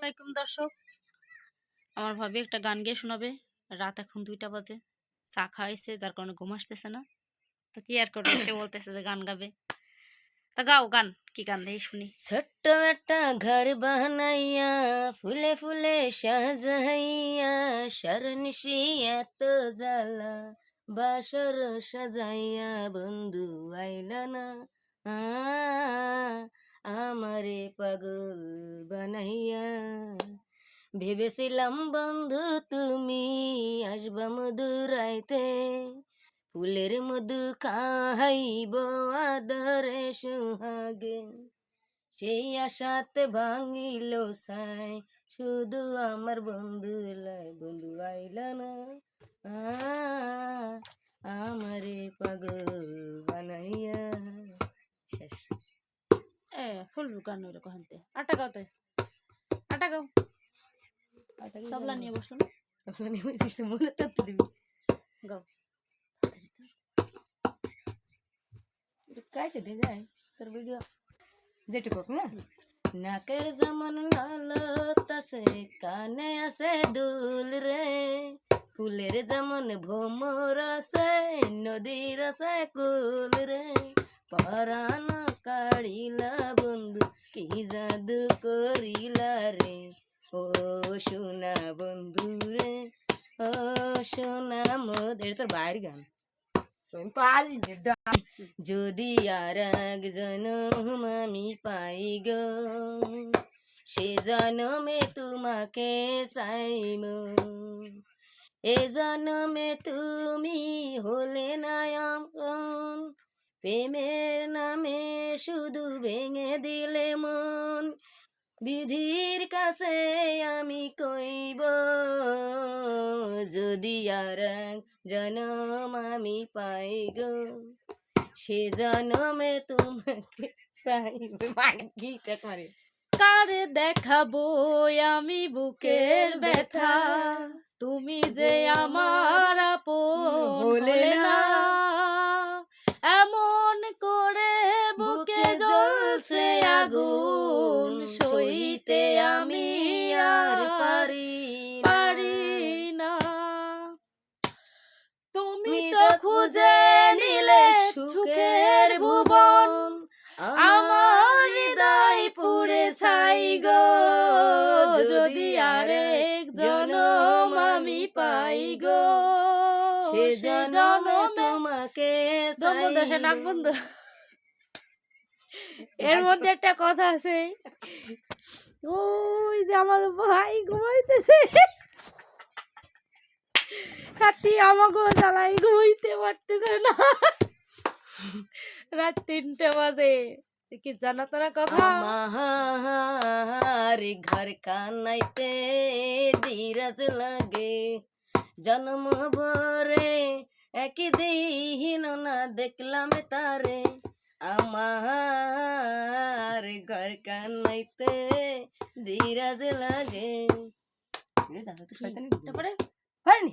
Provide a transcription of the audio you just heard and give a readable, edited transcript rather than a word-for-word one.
আলাইকুম দর্শক। আমার ভাবি একটা গান গেয়ে শোনাবে। রাত এখন 2টা বাজে। চা খাওয়াইছে যার কারণে ঘুম আসতেছে না। তো কি আর করবে, সে বলতেছে যে গান গাবে। তা গাও গান, কি গান দেই শুনি। ছোট্ট একটা ঘর বানাইয়া ফুলে ফুলে সাজাইয়া শরণিশি এত জ্বালা বাসর সাজাইয়া বন্ধু আইলা না আ, আমারে পাগল বানাইয়া ভেবেছিলাম বন্ধু তুমি আসবা মধুরাইতে ফুলের মধু খাইব আদরে সুহাগে সেই আশাতে ভাঙিল সাই শুধু আমার বন্ধু বন্ধু আইলা না আ, আমারে পাগল বানাইয়া শেষ। ফুল গান হইলো কহানতে। আটা গাও তো, আটা গাও। তবলা নিয়ে বসুন, মনে তো দিবি গাও। কাইতে দিয়ে যায় তোর ভিডিও যেটুকু না। নাকের যেমন নালত আছে কানে আছে দুল রে ফুলের যেমন ভোমর আছে নদীর আছে কুল রে পরাণ কাড়িলা বন্ধু কি জাদু করিলা রে ও সোনা বন্ধু রে ও সোনা মোদের তোর বাইর গান যদি আর এক জনম আমি পাই গো সে জনমে তোমাকে চাইব এ জনমে তুমি হলে না আপন প্রেমের নামে শুধু ভেঙে দিলে মন বিধির কাছে আমি কইব যদি আর এক জনম আমি পাই গো সে জনমে তোমাকে চাইব মারে কারে দেখাবো আমি বুকের ব্যথা, তুমি যে আমার আপন হলে না। এমন করে বুকে জ্বলছে আগুন, সইতে আমি আর পারি না। তুমি তো খুঁজে নিলে সুখের ভুবন, আমার হৃদয় পুড়ে ছাই গো যদি আরেক জনম আমি পাই গো সে জনমে তোমাকে নাক বন্ধু। এর মধ্যে একটা কথা আছে, ওই যে আমার ভাই ঘুমাইতেছে, রাত্রি আমাকে জ্বালাই ঘুমাইতে পারতেছে না, রাত 3টে বাজে। কি জানা তারা কথা, আমার ঘর কানাইতে ধীরজ লাগে জন্ম ভরে একদিন না দেখলাম তারে আমার ঘর কানাইতে ধীরজ লাগে তারপরে হয়নি